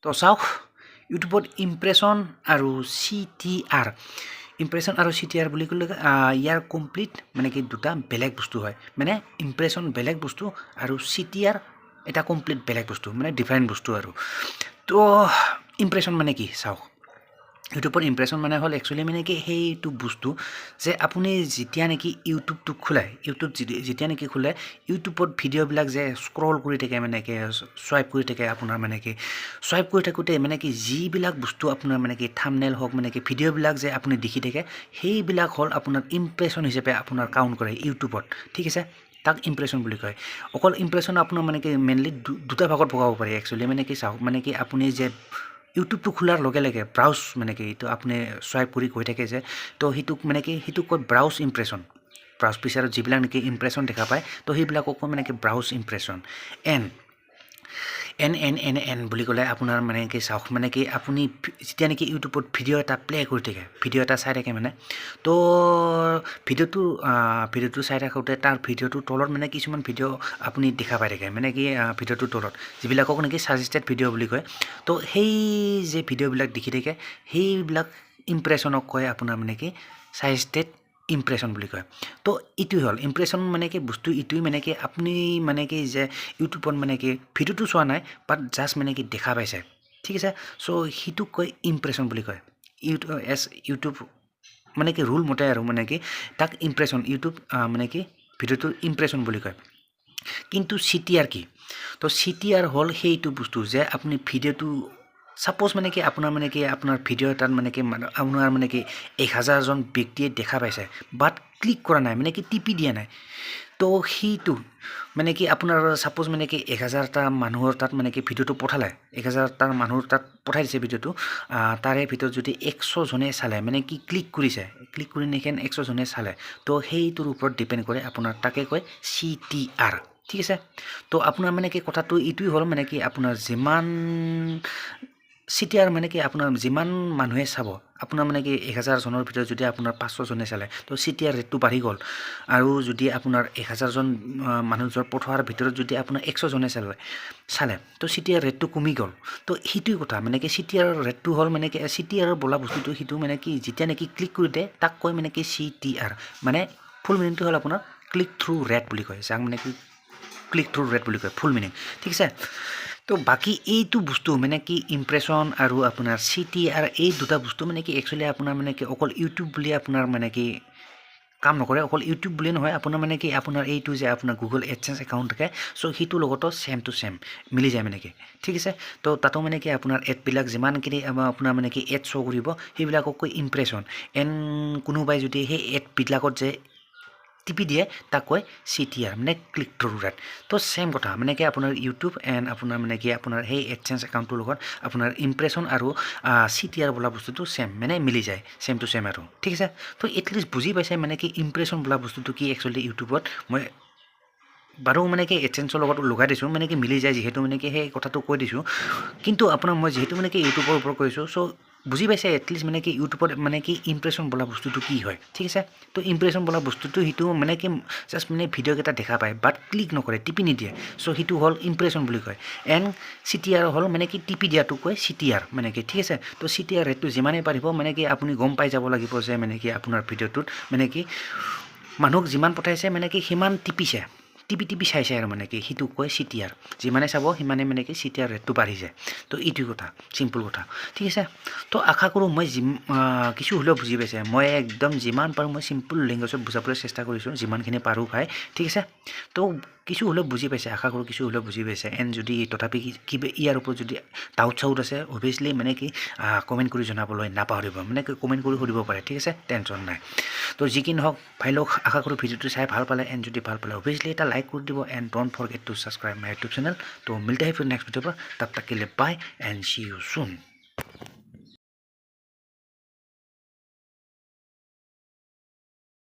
তো চাওক ইউটিউবত ইমপ্ৰেশ্যন আৰু CTR ইমপ্ৰেশ্যন আৰু CTR বুলি ক'লে ইয়াৰ কমপ্লিট মানে কি দুটা বেলেগ বস্তু হয় মানে ইমপ্ৰেশ্যন বেলেগ বস্তু আৰু CTR এটা কমপ্লিট বেলেগ বস্তু মানে ডিফাৰেণ্ট বস্তু আৰু তো ইমপ্ৰেশ্যন মানে কি চাওক ইউটিউবৰ ইমপ্ৰেশ্যন মানে হ'ল একচুৱেলি মানে কি সেইটো বস্তু যে আপুনি যেতিয়া নেকি ইউটিউবটো খোলায় যেতিয়া নেকি খোলে ইউটিউবত ভিডিঅ'বিলাক যে স্ক্ৰল কৰি থাকে মানে কি ছুৱাইপ কৰি থাকে আপোনাৰ মানে কি ছুৱাইপ কৰি থাকোঁতে মানে কি যিবিলাক বস্তু আপোনাৰ মানে কি থাম্বনেইল হওক মানে কি ভিডিঅ'বিলাক যে আপুনি দেখি থাকে সেইবিলাক হ'ল আপোনাৰ ইমপ্ৰেশ্যন হিচাপে আপোনাৰ কাউণ্ট কৰে ইউটিউবত ঠিক আছে তাক ইমপ্ৰেশ্যন বুলি কয় অকল ইমপ্ৰেশ্যন আপোনাৰ মানে কি মেইনলি দুটা ভাগত ভগাব পাৰি একচুৱেলি মানে কি চাওক মানে কি আপুনি যে ইউটিউবটো খোলাৰ লগে লগে ব্ৰাউজ মানে কি এইটো আপুনি ছুৱাইপ কৰি গৈ থাকে যে তো সেইটোক মানে কি সেইটোক কয় ব্ৰাউজ ইমপ্ৰেশ্যন ব্ৰাউজ পিচাৰত যিবিলাক নেকি ইমপ্ৰেশ্যন দেখা পায় তো সেইবিলাকক কয় মানে কি ব্ৰাউজ ইমপ্ৰেশ্যন এন বুলি ক'লে আপোনাৰ মানে কি চাওক মানে কি আপুনি যেতিয়া নেকি ইউটিউবত ভিডিঅ' এটা প্লে কৰি থাকে ভিডিঅ' এটা চাই থাকে মানে তো ভিডিঅ'টো চাই থাকোঁতে তাৰ ভিডিঅ'টোৰ তলত মানে কিছুমান ভিডিঅ' আপুনি দেখা পাই থাকে মানে কি ভিডিঅ'টোৰ তলত যিবিলাকক নেকি ছাজেষ্টেড ভিডিঅ' বুলি কয় তো সেই যে ভিডিঅ'বিলাক দেখি থাকে সেইবিলাক ইমপ্ৰেশ্যনক কয় আপোনাৰ মানে কি ছাজেষ্টেড ইমপ্ৰেশ্যন বুলি কয় তো এইটোৱে হ'ল ইমপ্ৰেশ্যন মানে কি বস্তু এইটোৱে মানে কি আপুনি মানে কি যে ইউটিউবত মানে কি ভিডিঅ'টো চোৱা নাই বাট জাষ্ট মানে কি দেখা পাইছে ঠিক আছে চ' সেইটোক কয় ইমপ্ৰেশ্যন বুলি কয় ইউটিউব মানে কি ৰুল মতে আৰু মানে কি তাক ইমপ্ৰেশ্যন ইউটিউব মানে কি ভিডিঅ'টোৰ ইমপ্ৰেশ্যন বুলি কয় কিন্তু CTR কি তো CTR হ'ল সেইটো বস্তু যে আপুনি ভিডিঅ'টো সাপোজ মানে কি আপোনাৰ ভিডিঅ' এটাত মানে কি আপোনাৰ মানে কি 1000জন ব্যক্তিয়ে দেখা পাইছে বাট ক্লিক কৰা নাই মানে কি টিপি দিয়া নাই তো সেইটো মানে কি আপোনাৰ সাপোজ মানে কি 1000টা মানুহৰ তাত মানে কি ভিডিঅ'টো পঠালে 1000টা মানুহৰ তাত পঠাই দিছে ভিডিঅ'টো তাৰে ভিতৰত যদি 100জনে চালে মানে কি ক্লিক কৰি নেখেন 100জনে চালে তো সেইটোৰ ওপৰত ডিপেণ্ড কৰে আপোনাৰ তাকে কয় CTR ঠিক আছে তো আপোনাৰ মানে কি কথাটো এইটোৱে হ'ল মানে কি আপোনাৰ যিমান CTR মানে কি আপোনাৰ যিমান মানুহে চাব আপোনাৰ মানে কি 1000জনৰ ভিতৰত যদি আপোনাৰ 500জনে চালে তো CTR ৰেটটো বাঢ়ি গ'ল আৰু যদি আপোনাৰ 1000জন মানুহৰ পঠোৱাৰ ভিতৰত যদি আপোনাৰ 100জনে চালে তো CTR ৰেটটো কমি গ'ল তো সেইটোৱে কথা মানে কি CTR ৰেটটো হ'ল মানে কি CTR বোলা বস্তুটো সেইটো মানে কি যেতিয়া নেকি ক্লিক কৰি দিয়ে তাক কয় মানে কি CTR মানে ফুল মিনিংটো হ'ল আপোনাৰ ক্লিক থ্ৰু ৰেট বুলি কয় যাক মানে কি ক্লিক থ্ৰু ৰেট বুলি কয় ফুল মিনিং ঠিক আছে তো বাকী এইটো বস্তু মানে কি ইমপ্ৰেশ্যন আৰু আপোনাৰ CTR এই দুটা বস্তু মানে কি একচুৱেলি আপোনাৰ মানে কি অকল ইউটিউব বুলি আপোনাৰ মানে কি কাম নকৰে অকল ইউটিউব বুলি নহয় আপোনাৰ মানে কি আপোনাৰ এইটো যে আপোনাৰ গুগল এডচেঞ্চ একাউণ্ট থাকে চ' সেইটোৰ লগতো ছেম টু ছেম মিলি যায় মানে কি ঠিক আছে তো তাতো মানে কি আপোনাৰ এডবিলাক যিমানখিনি আপোনাৰ মানে কি এড শ্ব' কৰিব সেইবিলাকক কৈ ইমপ্ৰেশ্যন কোনোবাই যদি সেই এডবিলাকত যে টিপি দিয়ে তাক কয় CTR মানে ক্লিক থ্ৰু ৰেট তো ছেম কথা মানে কি আপোনাৰ ইউটিউব এণ্ড আপোনাৰ মানে কি আপোনাৰ সেই এডচেঞ্চ একাউণ্টটোৰ লগত আপোনাৰ ইমপ্ৰেশ্যন আৰু CTR বোলা বস্তুটো ছেম মানে মিলি যায় ছেম টু ছেম আৰু ঠিক আছে তো এটলিষ্ট বুজি পাইছে মানে কি ইমপ্ৰেশ্যন বোলা বস্তুটো কি একচুৱেলি ইউটিউবত মই বাৰু মানে কি এডচেঞ্চৰ লগত লগাই দিছোঁ মানে কি মিলি যায় যিহেতু মানে কি সেই কথাটো কৈ দিছোঁ কিন্তু আপোনাৰ মই যিহেতু মানে কি ইউটিউবৰ ওপৰত কৈছোঁ চ' বুজি পাইছে এটলিষ্ট মানে কি ইউটিউবত মানে কি ইমপ্ৰেশ্যন বোলা বস্তুটো কি হয় ঠিক আছে তো ইমপ্ৰেশ্যন বোলা বস্তুটো সেইটো মানে কি জাষ্ট মানে ভিডিঅ'কেইটা দেখা পায় বাট ক্লিক নকৰে টিপি নিদিয়ে চ' সেইটো হ'ল ইমপ্ৰেশ্যন বুলি কয় এণ্ড CTR হ'ল মানে কি টিপি দিয়াটো কয় CTR মানে কি ঠিক আছে তো CTR ৰেটটো যিমানেই পাৰিব মানে কি আপুনি গম পাই যাব লাগিব যে মানে কি আপোনাৰ ভিডিঅ'টোত মানে কি মানুহক যিমান পঠাইছে মানে কি সিমান টিপিছে টিপি চাইছে আৰু মানে কি সেইটো কয় CTR যিমানে চাব সিমানে মানে কি CTR ৰেটটো বাঢ়ি যায় তো এইটোৱে কথা চিম্পল কথা ঠিক আছে তো আশা কৰোঁ মই কিছু হ'লেও বুজি পাইছে মই একদম যিমান পাৰোঁ মই চিম্পল লেংগুৱেজত বুজাবলৈ চেষ্টা কৰিছোঁ যিমানখিনি পাৰোঁ ভাই ঠিক আছে তো কিছু হ'লেও বুজি পাইছে আশা কৰোঁ কিছু হ'লেও বুজি পাইছে এণ্ড যদি তথাপি কিবা ইয়াৰ ওপৰত যদি ডাউট চাউট আছে অভিয়াছলি মানে কি কমেণ্ট কৰি জনাবলৈ নাপাহৰিব মানে কি কমেণ্ট কৰি সুধিব পাৰে ঠিক আছে টেনশ্যন নাই তো যি কি নহওক ভাই লোক আশা কৰোঁ ভিডিঅ'টো চাই ভাল পালে এণ্ড যদি ভাল পালে অভিয়াছলি এটা লাইক কৰি দিব and don't forget two subscribe my YouTube channel তো মিলতে হে ফিৰ নেক্সট ভিডিঅ' पर तब तक के लिए bye and see you soon.